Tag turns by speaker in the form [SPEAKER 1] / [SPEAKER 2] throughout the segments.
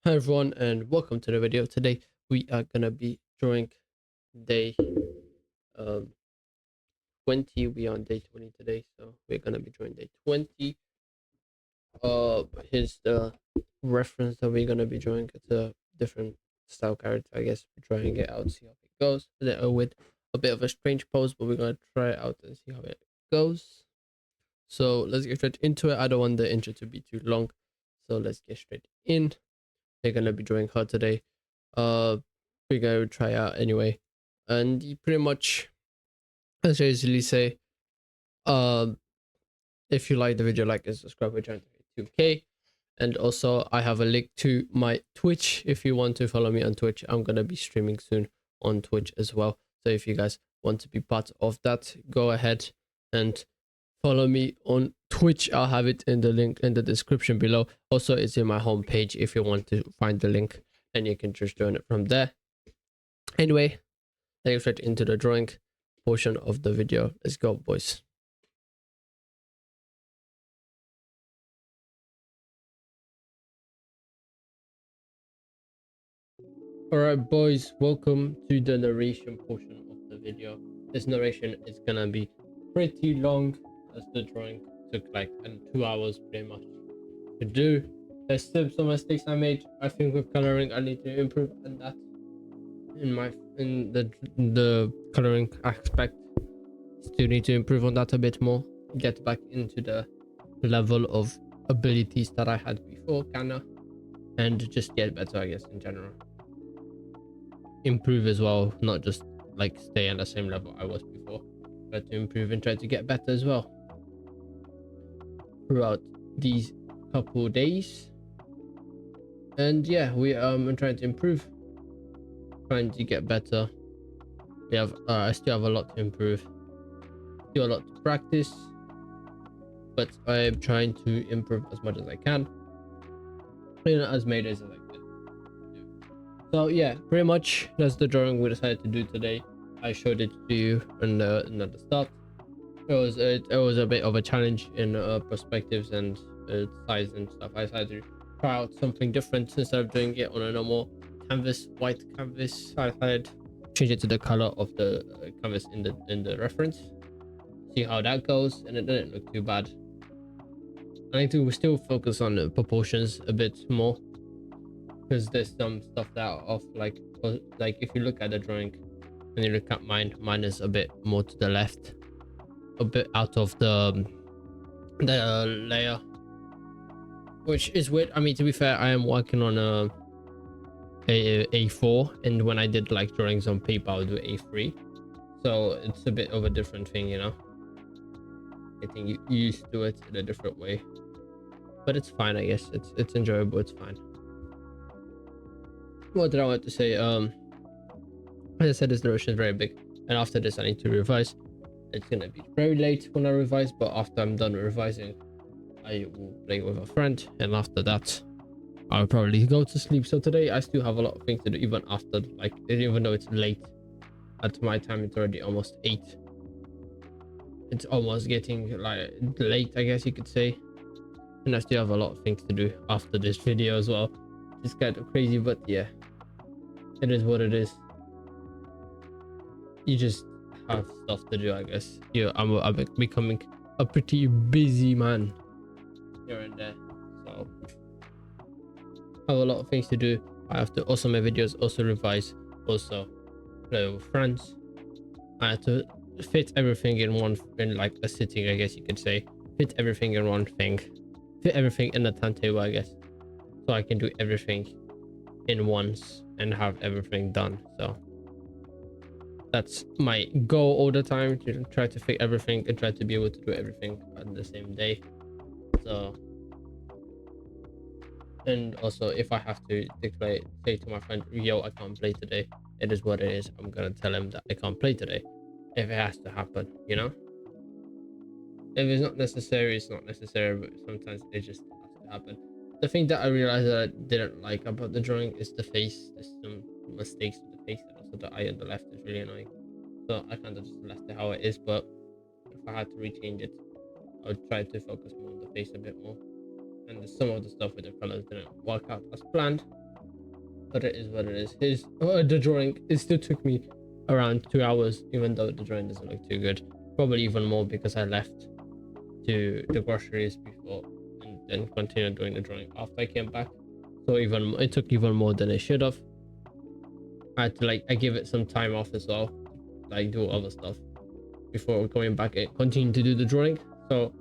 [SPEAKER 1] Hi everyone and welcome to the video. Today we are gonna be drawing day um 20. We are on day 20 today, so we're gonna be drawing day 20. Here's the reference that we're gonna be drawing. It's a different style character, I guess. We're trying it out, see how it goes. With a bit of a strange pose, but we're gonna try it out and see how it goes. So let's get straight into it. I don't want the intro to be too long, so let's get straight in. They're gonna be drawing her today. Uh, we're gonna try out anyway, and you pretty much, as I usually say, um, if you like the video, like and subscribe. We're trying to hit 2K, and also I have a link to my Twitch if you want to follow me on Twitch. I'm gonna be streaming soon on Twitch as well. So if you guys want to be part of that, go ahead and follow me on Twitch. I'll have it in the link in the description below. Also, it's in my homepage if you want to find the link, and you can just join it from there. Anyway, let's get into the drawing portion of the video. Let's go, boys. Alright, boys, welcome to the narration portion of the video. This narration is gonna be pretty long, as the drawing took like 2 hours pretty much to do. There's still some mistakes I made. I think with coloring I need to improve on that in the coloring aspect. Still need to improve on that a bit more, get back into the level of abilities that I had before, kinda, and just get better, I guess, in general. Improve as well, not just like stay on the same level I was before, but to improve and try to get better as well throughout these couple days. And yeah, we trying to improve, trying to get better. We have I still have a lot to improve, still a lot to practice, but I'm trying to improve as much as I can, as made as I can. So yeah, pretty much that's the drawing we decided to do today. I showed it to you at the start. It was a bit of a challenge in perspectives and size and stuff. I decided to try out something different instead of doing it on a normal canvas, white canvas. I decided to change it to the color of the canvas in the reference. See how that goes, and it didn't look too bad. I need to still focus on the proportions a bit more, because there's some stuff that are off, like if you look at the drawing and you look at mine is a bit more to the left, a bit out of the layer, which is weird. I mean, to be fair, I am working on a A4, and when I did like drawings on paper, I'll do A3, so it's a bit of a different thing, you know, getting used to it in a different way. But it's fine, I guess. It's enjoyable, it's fine. What did I want to say? As I said, this narration is very big, and after this I need to revise. It's gonna be very late when I revise, but after I'm done revising, I will play with a friend, and after that I'll probably go to sleep. So today I still have a lot of things to do, even after, like, even though it's late. At my time it's already almost 8. It's almost getting like late, I guess you could say, and I still have a lot of things to do after this video as well. It's kind of crazy, but yeah, it is what it is. You just have stuff to do, I guess. Yeah, I'm becoming a pretty busy man here and there, so I have a lot of things to do. I have to also make videos, also revise, also play with friends. I have to fit everything in like a sitting, I guess you could say. Fit everything in one thing, fit everything in the timetable, I guess, so I can do everything in once and have everything done. So that's my goal all the time, to try to fit everything and try to be able to do everything on the same day. So, and also if I have to say to my friend, yo, I can't play today, it is what it is. I'm gonna tell him that I can't play today if it has to happen, you know. If it's not necessary, it's not necessary, but sometimes it just has to happen. The thing that I realized that I didn't like about the drawing is the face. There's some mistakes with the face, and also the eye on the left is really annoying. So I kind of just left it how it is, but if I had to rechange it, I would try to focus more on the face a bit more. And some of the stuff with the colors didn't work out as planned, but it is what it is. The drawing, it still took me around 2 hours, even though the drawing doesn't look too good. Probably even more because I left to the groceries before and then continued doing the drawing after I came back. So it took even more than it should have. I had to I give it some time off as well, like do other stuff before going back and continue to do the drawing. So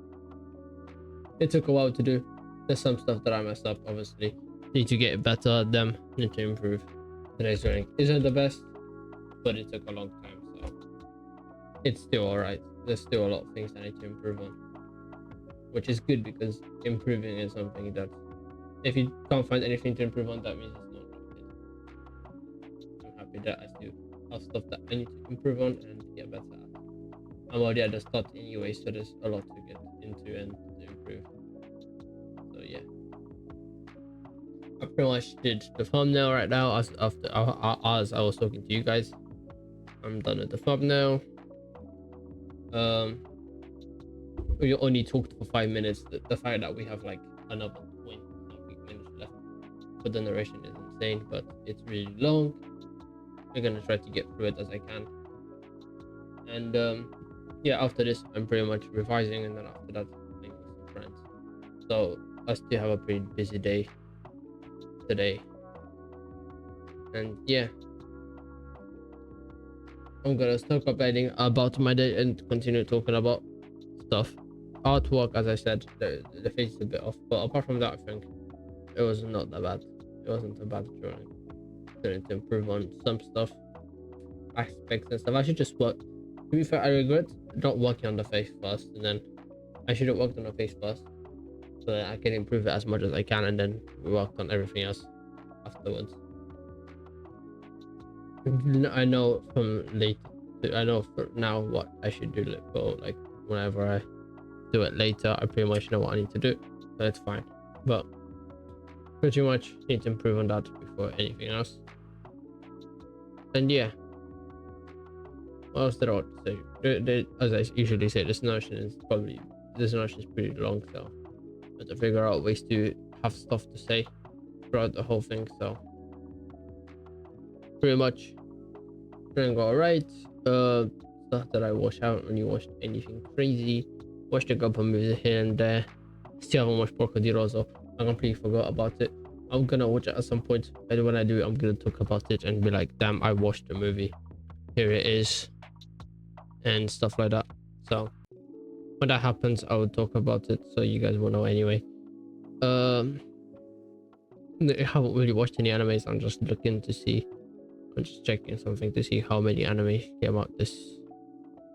[SPEAKER 1] it took a while to do. There's some stuff that I messed up, obviously. Need to get better at them, need to improve. Today's drawing isn't the best, but it took a long time, so it's still alright. There's still a lot of things I need to improve on, which is good because improving is something that if you can't find anything to improve on, that means it's not rapid. I'm happy that I still have stuff that I need to improve on and get better at. I'm already at the start anyway, so there's a lot to get into and to improve. So yeah, I pretty much did the thumbnail right now as I was talking to you guys. I'm done with the thumbnail. We only talked for 5 minutes. The fact that we have like another 20 minutes left for the narration is insane, but it's really long. I'm gonna try to get through it as I can. And yeah, after this I'm pretty much revising, and then after that playing with some friends. So I still have a pretty busy day today. And yeah, I'm gonna stop complaining about my day and continue talking about stuff. Artwork, as I said, the face is a bit off, but apart from that, I think it was not that bad. It wasn't a bad drawing. Need to improve on some stuff, aspects and stuff. I should just work. To be fair, I regret not working on the face first, and then I should have worked on the face first, so that I can improve it as much as I can, and then worked on everything else afterwards. I know from I know for now what I should do. Like whenever I do it later, I pretty much know what I need to do, so it's fine. But pretty much need to improve on that before anything else. And yeah, what else did I want to say? As I usually say, this notion is pretty long, so I have to figure out ways to have stuff to say throughout the whole thing. So pretty much doing all right. Stuff that I watched, I haven't really watched anything crazy. Watched a couple movies here and there. Still haven't watched Porco di Rosso. I completely forgot about it. I'm gonna watch it at some point, and when I do, I'm gonna talk about it and be like, damn, I watched the movie, here it is, and stuff like that. So when that happens, I will talk about it, so you guys will know anyway. I haven't really watched any animes. I'm just looking to see, I'm just checking something to see how many animes came out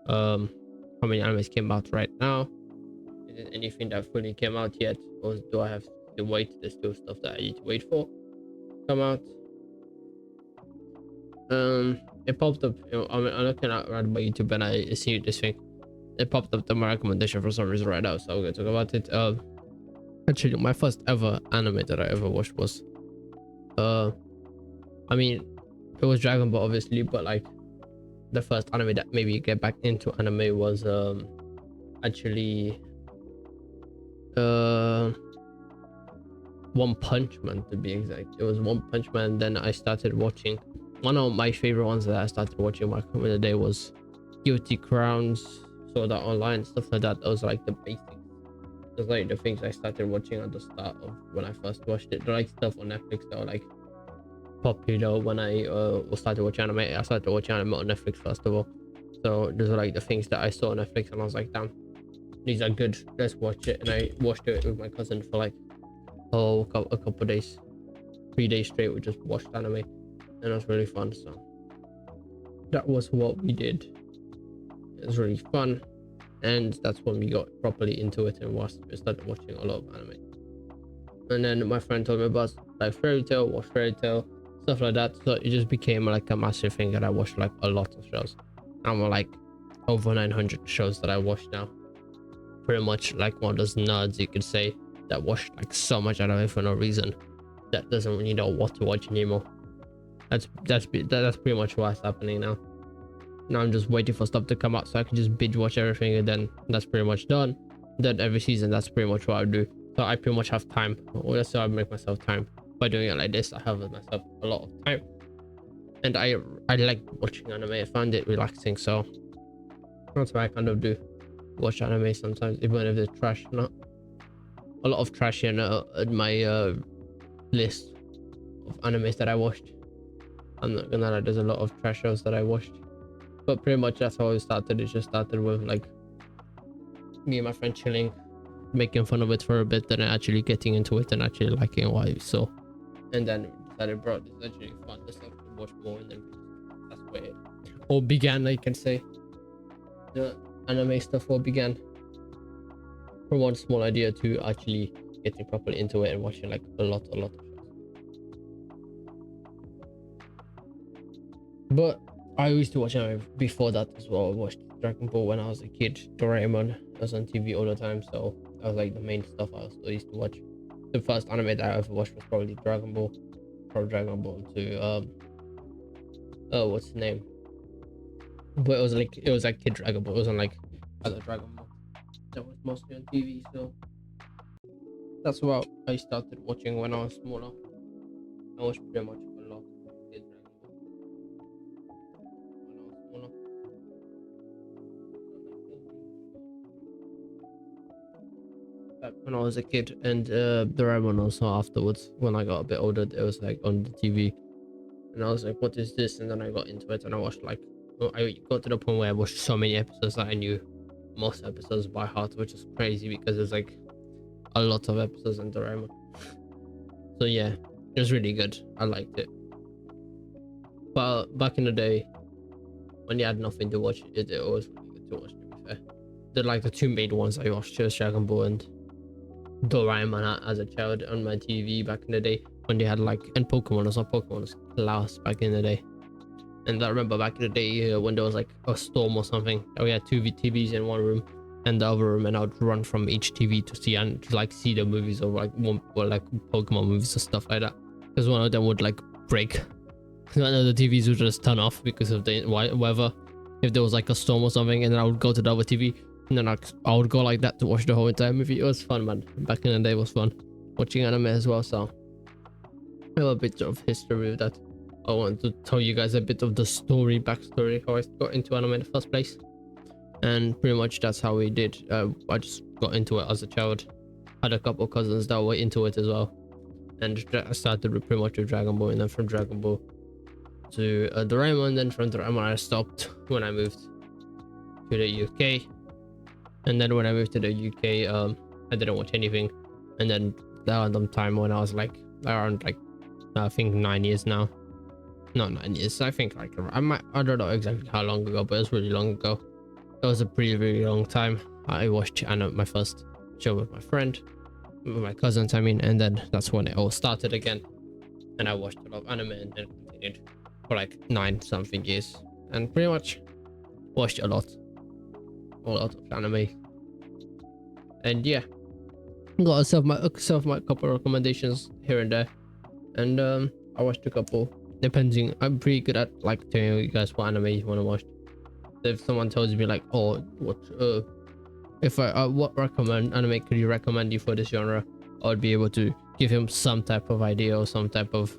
[SPEAKER 1] how many animes came out right now. Is there anything that fully came out yet, or do I have to wait? There's still stuff that I need to wait for come out. It popped up, I'm looking at right by YouTube and I see this thing. It popped up to my recommendation for some reason right now, so I'm gonna talk about it. Actually, my first ever anime that I ever watched was I mean, it was Dragon Ball obviously, but like the first anime that made me get back into anime was actually One Punch Man, to be exact. It was One Punch Man. Then I started watching, one of my favorite ones that I started watching back in the day was Guilty Crowns, Sword Art Online, stuff like that. Those are like the basics. Those like the things I started watching at the start of when I first watched it. They're like stuff on Netflix that were like popular when I started watching anime. I started watching anime on Netflix first of all. So those are like the things that I saw on Netflix and I was like, damn, these are good, let's watch it. And I watched it with my cousin for like a couple days, 3 days straight. We just watched anime and it was really fun. So that was what we did. It was really fun, and that's when we got properly into it and we started watching a lot of anime. And then my friend told me about like Fairy Tail, watch Fairy Tail, stuff like that. So it just became like a massive thing that I watched like a lot of shows. I'm like over 900 shows that I watch now. Pretty much like one of those nerds, you could say, that watch like so much anime for no reason, that doesn't really know what to watch anymore. That's pretty much what's happening now. Now I'm just waiting for stuff to come out so I can just binge watch everything, and then that's pretty much done. Then every season, that's pretty much what I do. So I pretty much have time. Well, that's how I make myself time by doing it like this, I have myself a lot of time, and I like watching anime. I find it relaxing, so that's why I kind of do watch anime sometimes, even if it's trash. Not a lot of trash in my list of animes that I watched. I'm not gonna lie, there's a lot of trash shows that I watched, but pretty much that's how it started. It just started with like me and my friend chilling, making fun of it for a bit, then actually getting into it and actually liking what I saw, and then decided, bro, this is actually fun, let's have to watch more, and then that's where it all began. I can say the anime stuff all began from one small idea to actually getting properly into it and watching like a lot of shows. But I used to watch anime before that as well. I watched Dragon Ball when I was a kid. Doraemon was on TV all the time, so that was like the main stuff I also used to watch. The first anime that I ever watched was probably Dragon Ball. From Dragon Ball to oh, what's the name? But it was like Kid Dragon Ball. It wasn't like other Dragon Ball. That was mostly on TV, so that's what I started watching when I was smaller. I watched pretty much a lot of Kid Dragon Ball when I was smaller. Back when I was a kid, and Doraemon also afterwards. When I got a bit older, it was like on the TV, and I was like, "What is this?" And then I got into it, and I watched like, I got to the point where I watched so many episodes that I knew most episodes by heart, which is crazy because there's like a lot of episodes in Doraemon. So yeah, it was really good. I liked it. But back in the day, when you had nothing to watch, it was really good to watch. To be fair, the two main ones I watched was Dragon Ball and Doraemon as a child on my TV back in the day, when they had like, and Pokemon as well. Pokemon was class back in the day. And I remember back in the day when there was like a storm or something, we had two TVs in one room and the other room, and I'd run from each TV to see and to like see the movies, or like Pokemon movies or stuff like that, because one of them would like break. One of the TVs would just turn off because of the weather, if there was like a storm or something, and then I would go to the other TV, and then I would go like that to watch the whole entire movie. It was fun, man. Back in the day, it was fun watching anime as well. So I have a bit of history with that. I want to tell you guys a bit of the backstory, how I got into anime in the first place, and pretty much that's how we did. I just got into it as a child. Had a couple cousins that were into it as well, and I started with pretty much with Dragon Ball, and then from Dragon Ball to Doraemon. Then from Doraemon I stopped when I moved to the UK, and then when I moved to the UK, I didn't watch anything, and then that random time when I was like around like I think 9 years now. Not 9 years, I think like I don't know exactly how long ago, but it was really long ago. It was a really long time. I watched my first show with my cousins, I mean, and then that's when it all started again. And I watched a lot of anime, and then continued for like 9 something years, and pretty much watched a lot of anime. And yeah, got my couple recommendations here and there, and I watched a couple. Depending, I'm pretty good at like telling you guys what anime you want to watch. So if someone tells me like, oh, what recommend anime could you recommend you for this genre, I would be able to give him some type of idea, or some type of,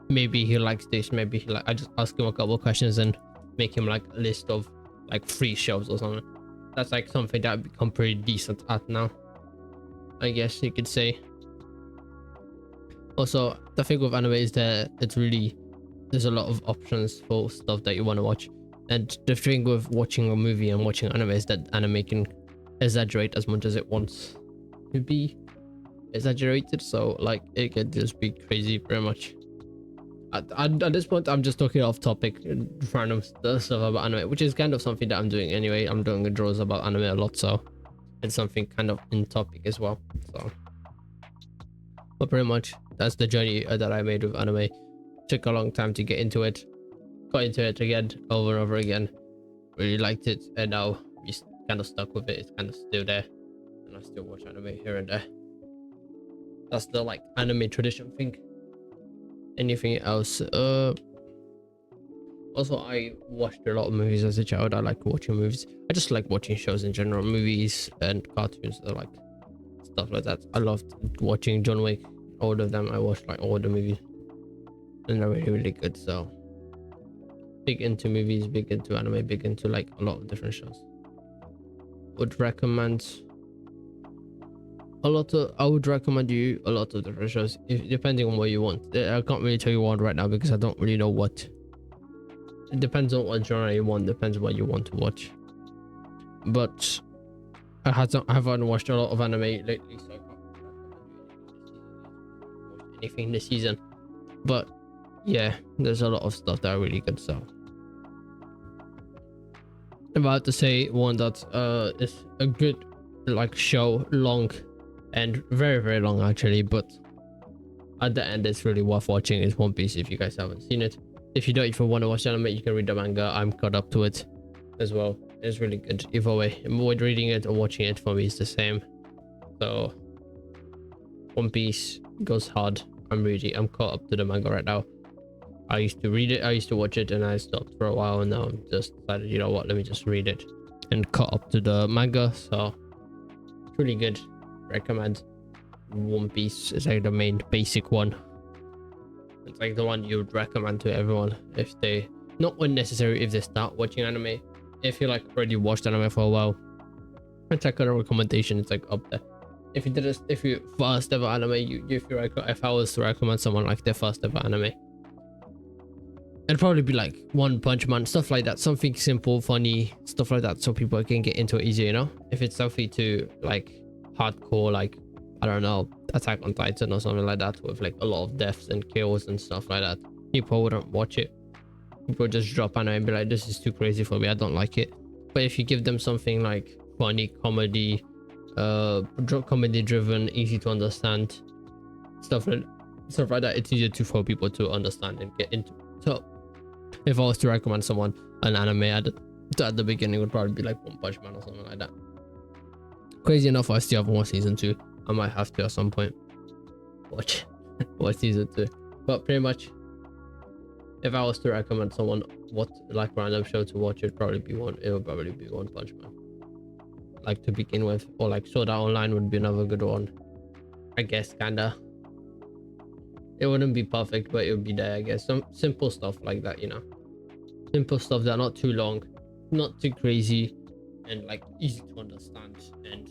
[SPEAKER 1] maybe he likes this, maybe he I just ask him a couple of questions and make him like a list of like 3 shows or something. That's like something that I've become pretty decent at now, I guess you could say. Also, the thing with anime is that there's a lot of options for stuff that you want to watch, and the thing with watching a movie and watching anime is that anime can exaggerate as much as it wants to be exaggerated, so like it can just be crazy pretty much. At this point I'm just talking off topic, random stuff about anime, which is kind of something that I'm doing anyway. I'm doing draws about anime a lot, so it's something kind of in topic as well. So but pretty much that's the journey that I made with anime. Took a long time to get into it, got into it again over and over again, really liked it, and now we kind of stuck with it. It's kind of still there, and I still watch anime here and there. That's the like anime tradition thing. Anything else? Also, I watched a lot of movies as a child. I like watching movies. I just like watching shows in general, movies and cartoons, like stuff like that. I loved watching John Wick. all of them. I watched like all the movies, and they're really, really good. So big into movies, big into anime, big into like a lot of different shows. Would recommend a lot of, I would recommend you a lot of different shows, if depending on what you want. I can't really tell you one right now because I don't really know what. It depends on what genre you want, depends what you want to watch. But I haven't watched a lot of anime lately, so I can't watch anything this season. But yeah, there's a lot of stuff that are really good. So I'm about to say one that is a good like show, long and very, very long actually, but at the end it's really worth watching, is One Piece. If you guys haven't seen it, if you don't even want to watch anime, you can read the manga. I'm caught up to it as well. It's really good either way. Avoid reading it or watching it, for me is the same. So One Piece goes hard. I'm caught up to the manga right now. I used to read it, I used to watch it, and I stopped for a while, and now I'm just decided, you know what, let me just read it and caught up to the manga. So it's really good. Recommend. One Piece is like the main basic one. It's like the one you would recommend to everyone if they, not unnecessary if they start watching anime. If you like already watched anime for a while, it's like a recommendation. It's like up there. If you first ever anime, if I was to recommend someone like their first ever anime, it'd probably be like One Punch Man, stuff like that. Something simple, funny, stuff like that, so people can get into it easier, you know? If it's something too like hardcore, like I don't know, Attack on Titan or something like that, with like a lot of deaths and kills and stuff like that, people wouldn't watch it. People just drop anime and be like, this is too crazy for me, I don't like it. But if you give them something like funny comedy, comedy driven, easy to understand, stuff like that, it's easier for people to understand and get into. So if I was to recommend someone an anime at the beginning, it would probably be like One Punch Man or something like that. Crazy enough, I still have one season 2. I might have to at some point watch season 2. But pretty much, if I was to recommend someone what like random show to watch, it would probably be One Punch Man, like to begin with. Or like Sword Art Online would be another good one, I guess. Kinda, it wouldn't be perfect, but it would be there, I guess. Some simple stuff like that, you know, simple stuff that are not too long, not too crazy, and like easy to understand and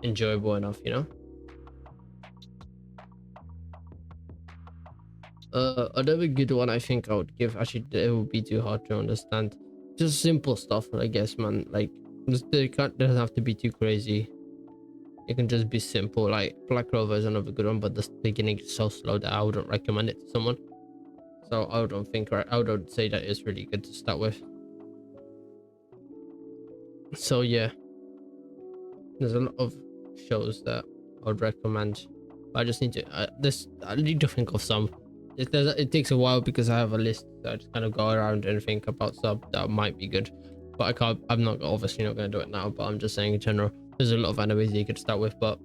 [SPEAKER 1] enjoyable enough, you know. Another good one I think I would give, actually it would be too hard to understand, just simple stuff, I guess, man. Like it doesn't have to be too crazy, it can just be simple. Like Black Clover is another good one, but the beginning is so slow that I wouldn't recommend it to someone. So I would say that it's really good to start with. So yeah, there's a lot of shows that I would recommend. I just need to I need to think of some. It takes a while because I have a list, so I just kind of go around and think about stuff that might be good. But I'm not obviously not going to do it now, but I'm just saying in general, there's a lot of animes you could start with, but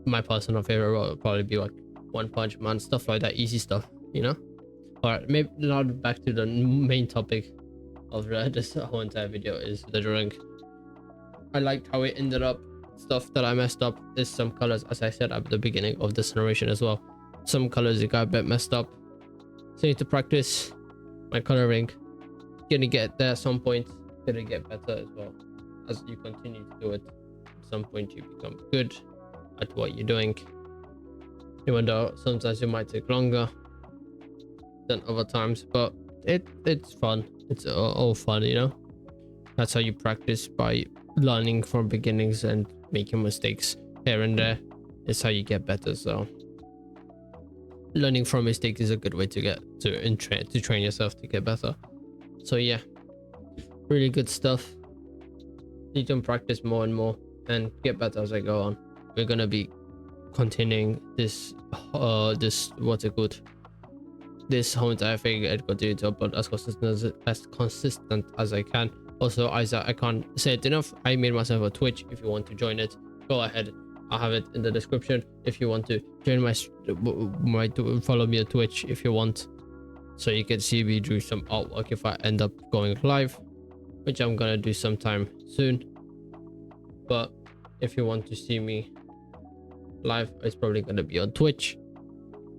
[SPEAKER 1] my personal favorite would probably be like One Punch Man, stuff like that, easy stuff, you know. All right, maybe now back to the main topic of this whole entire video, is the drawing. I liked how it ended up. Stuff that I messed up is some colors, as I said at the beginning of this narration as well. Some colors it got a bit messed up, so I need to practice my coloring. Gonna get there at some point, gonna get better as well. As you continue to do it, at some point you become good at what you're doing, even though sometimes it might take longer than other times, but it's fun. It's all fun, you know. That's how you practice, by learning from beginnings and making mistakes here and there. Is how you get better. So learning from mistakes is a good way to train yourself to get better. So yeah, really good stuff. You can practice more and more and get better as I go on. We're gonna be continuing this what's it called, this whole entire thing, and continue to upload as consistent as I can. Also, I can't say it enough, I made myself a Twitch. If you want to join it, go ahead, I'll have it in the description. If you want to join my follow me on Twitch if you want, so you can see me do some artwork if I end up going live, which I'm gonna do sometime soon. But if you want to see me live, it's probably gonna be on Twitch.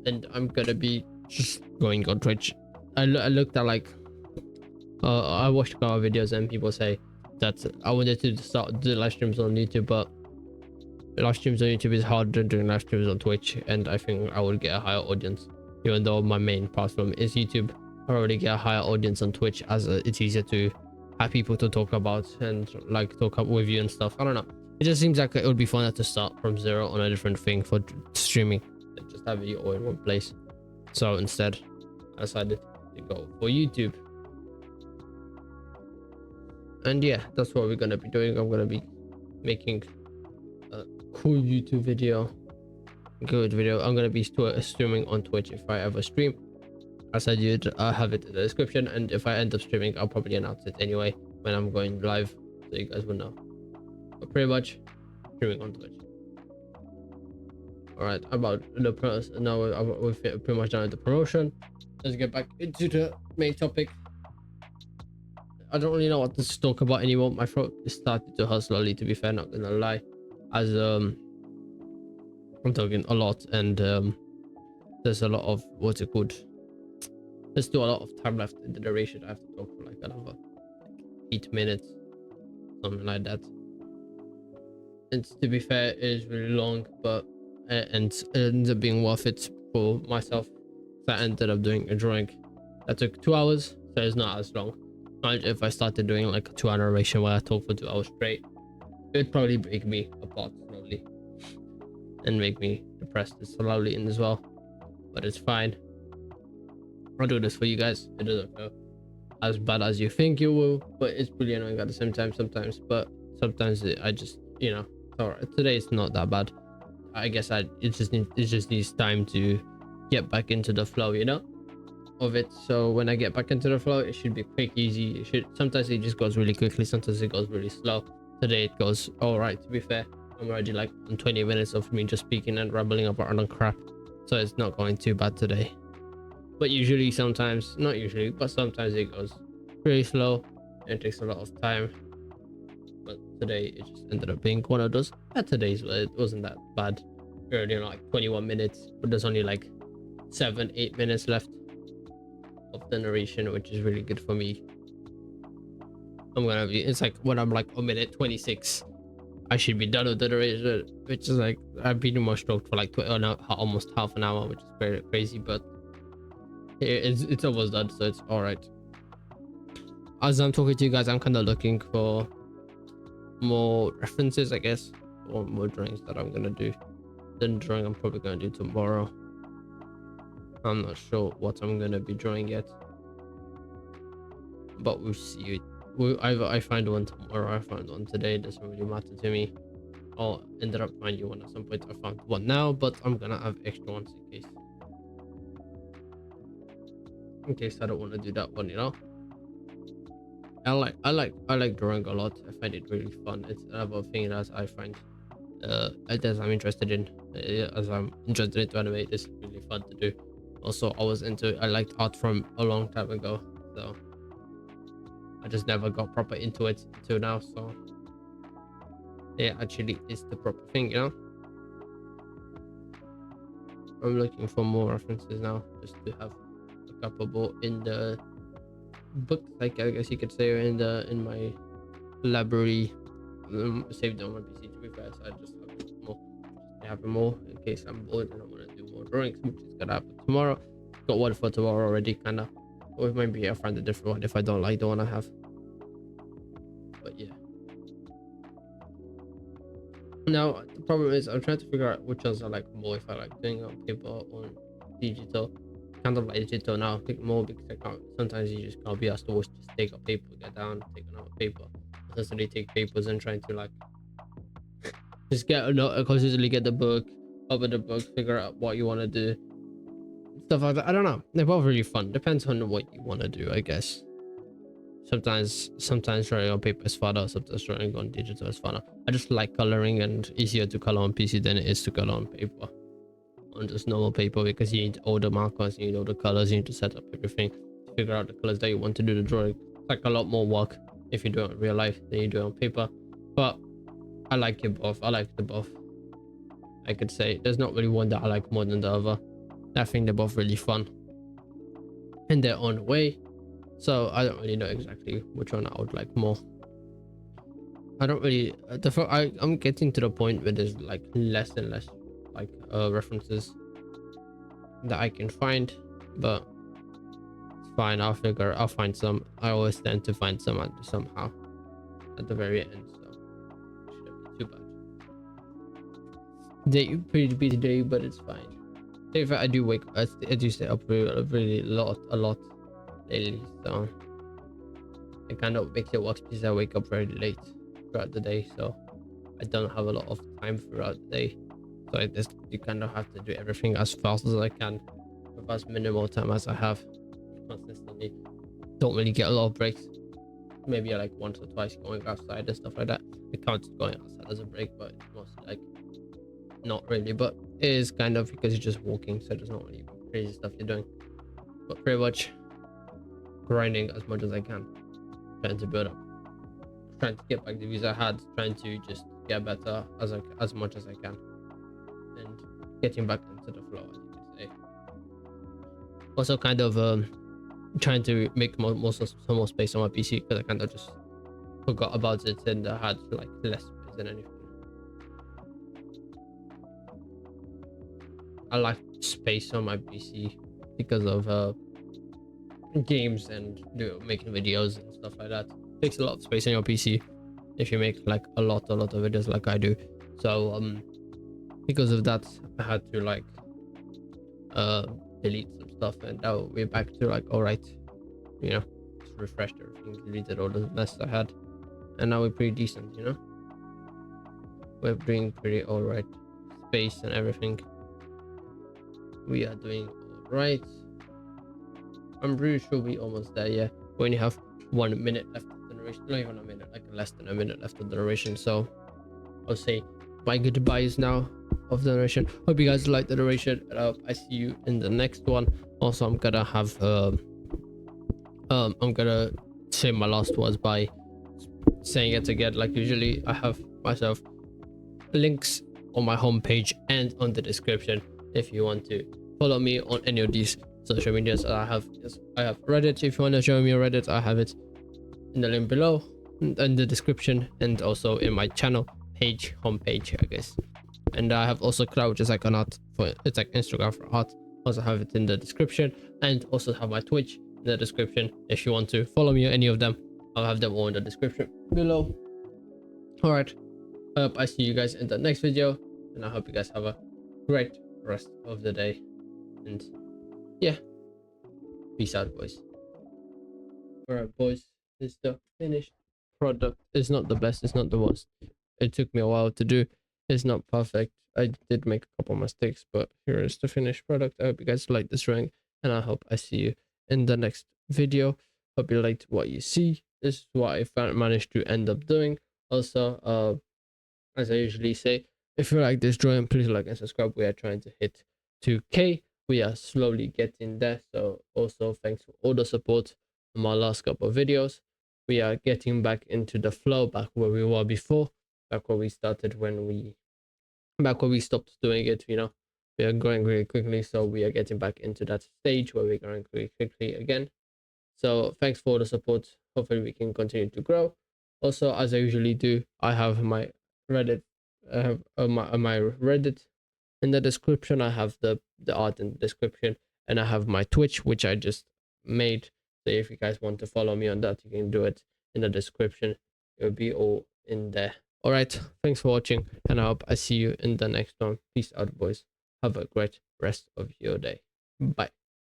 [SPEAKER 1] and I'm gonna be just going on Twitch. I looked at like I watched a lot of videos and people say that I wanted to start do live streams on YouTube, but live streams on YouTube is harder than doing live streams on Twitch, and I think I would get a higher audience. Even though my main platform is YouTube, I already get a higher audience on Twitch, as it's easier to have people to talk about and like talk up with you and stuff. I don't know, it just seems like it would be funner to start from zero on a different thing for streaming than just having it all in one place. So instead I decided to go for YouTube. And yeah, that's what we're gonna be doing. I'm gonna be making a cool YouTube video, good video. I'm gonna be streaming on Twitch if I ever stream. As I did, I'll have it in the description, and if I end up streaming, I'll probably announce it anyway when I'm going live, so you guys will know. But pretty much streaming on Twitch. All right, about the process now, we're pretty much done with the promotion. Let's get back into the main topic. I don't really know what to talk about anymore. My throat is starting to hurt slowly, to be fair, not gonna lie, as I'm talking a lot, and there's a lot of what's it called, there's still a lot of time left in the duration. I have to talk for like another 8 minutes, something like that. And to be fair, it is really long, but and it ends up being worth it for myself. So I ended up doing a drawing that took 2 hours, so it's not as long. If I started doing like a 2-hour narration where I talk for 2 hours straight, it'd probably break me apart slowly and make me depressed slowly in as well. But it's fine. I'll do this for you guys. It doesn't feel as bad as you think you will, but it's pretty annoying at the same time sometimes. But sometimes I just, you know, alright, today it's not that bad. I guess it just needs time to get back into the flow, you know, of it. So when I get back into the flow, it should be quick, easy. Sometimes it just goes really quickly, sometimes it goes really slow. Today it goes all right. To be fair, I'm already like on 20 minutes of me just speaking and rambling about random crap, so it's not going too bad today. But usually, sometimes, not usually, but sometimes it goes pretty slow and it takes a lot of time. But today it just ended up being one of those better days where it wasn't that bad. We're already on like 21 minutes, but there's only like 7-8 minutes left of the narration, which is really good for me. I'm gonna be, it's like when I'm like a minute 26, I should be done with the narration, which is like, I've been more stroked for like almost half an hour, which is very crazy, but it's almost done, so it's all right. As I'm talking to you guys, I'm kind of looking for more references, I guess, or more drawings that I'm gonna do. The drawing I'm probably gonna do tomorrow. I'm not sure what I'm gonna be drawing yet, but we'll see. Either I find one tomorrow or I find one today. It doesn't really matter to me. I'll end up finding one at some point. I found one now, but I'm gonna have extra ones in case I don't want to do that one, you know. I like drawing a lot. I find it really fun. It's another thing that I find that I'm interested in. As I'm interested in to animate, it's really fun to do. Also, I liked art from a long time ago, so I just never got proper into it until now. So yeah, actually it's the proper thing, you know. I'm looking for more references now, just to have a couple more in the book, like I guess you could say, or in my library. Saved on my PC, to be fair, so I just have more in case I'm bored and I want to do more drawings, which is gonna happen tomorrow. Got one for tomorrow already, kind of, or maybe I'll find a different one if I don't like the one I have. But yeah, now the problem is I'm trying to figure out which ones I like more, if I like doing on paper or digital. Kind of like digital now, I think more, because I can't, sometimes you just can't be asked to just take a paper, get down, take another paper, necessarily take papers and trying to like just consistently get the book, open the book, figure out what you want to do, stuff like that. I don't know, they're both really fun, depends on what you want to do, I guess. Sometimes drawing on paper is funner, sometimes drawing on digital is funner. I just like coloring, and easier to color on PC than it is to color on paper, on just normal paper, because you need all the markers, you need all the colors, you need to set up everything to figure out the colors that you want to do the drawing. It's like a lot more work if you do it in real life than you do it on paper, but I like it both. I like the both. I could say there's not really one that I like more than the other. I think they're both really fun in their own way. So I don't really know exactly which one I would like more. I don't really I'm getting to the point where there's like less and less like references that I can find, but it's fine. I'll find some. I always tend to find some somehow at the very end, so it shouldn't be too bad. Day pretty busy day, but it's fine. If I do wake, I do stay up really a lot lately, so it kind of makes it worse because I wake up very late throughout the day, so I don't have a lot of time throughout the day. So you kind of have to do everything as fast as I can with as minimal time as I have consistently. Don't really get a lot of breaks. Maybe like once or twice going outside and stuff like that. It counts going outside as a break, but it's mostly like not really. But it is kind of because you're just walking, so there's not really crazy stuff you're doing. But pretty much grinding as much as I can, trying to build up, trying to get back the views I had, trying to just get better as much as I can, and getting back into the flow, as you can say. Also kind of trying to make some more space on my PC, because I kind of just forgot about it and I had like less space than anything. I like space on my PC because of games and making videos and stuff like that. It takes a lot of space on your PC if you make like a lot of videos like I do. So because of that, I had to like delete some stuff, and now we're back to like, all right, you know, just refreshed everything, deleted all the mess I had, and now we're pretty decent, you know. We're doing pretty all right. Space and everything, we are doing all right. I'm pretty sure we almost there. Yeah, we only have 1 minute left of the narration. Not even a minute, like less than a minute left of the narration. So I'll say my goodbyes now of the narration. Hope you guys like the narration, and I hope I see you in the next one. Also, I'm gonna have I'm gonna say my last words by saying it again. Like usually, I have myself links on my homepage and on the description if you want to follow me on any of these social medias. I have Reddit. If you want to show me your Reddit, I have it in the link below, in the description, and also in my channel page, homepage, I guess. And I have also Cloud, which is like an art for, it's like Instagram for art. Also have it in the description, and also have my Twitch in the description if you want to follow me on any of them. I'll have them all in the description below. All right, I hope I see you guys in the next video, and I hope you guys have a great rest of the day. And yeah, peace out, boys. All right, boys, this is the finished product. It's not the best, it's not the worst. It took me a while to do. It's not perfect. I did make a couple mistakes, but here is the finished product. I hope you guys like this drawing, and I hope I see you in the next video. Hope you liked what you see. This is what I managed to end up doing. Also, as I usually say, if you like this drawing, please like and subscribe. We are trying to hit 2K. We are slowly getting there. So also thanks for all the support on my last couple of videos. We are getting back into the flow, back where we were before, back where we started back when we stopped doing it. You know, we are growing really quickly, so we are getting back into that stage where we're growing really quickly again. So thanks for the support. Hopefully we can continue to grow. Also, as I usually do, I have my Reddit. I have my Reddit in the description. I have the art in the description, and I have my Twitch, which I just made. So if you guys want to follow me on that, you can do it in the description. It will be all in there. All right, thanks for watching, and I hope I see you in the next one. Peace out, boys. Have a great rest of your day. Bye.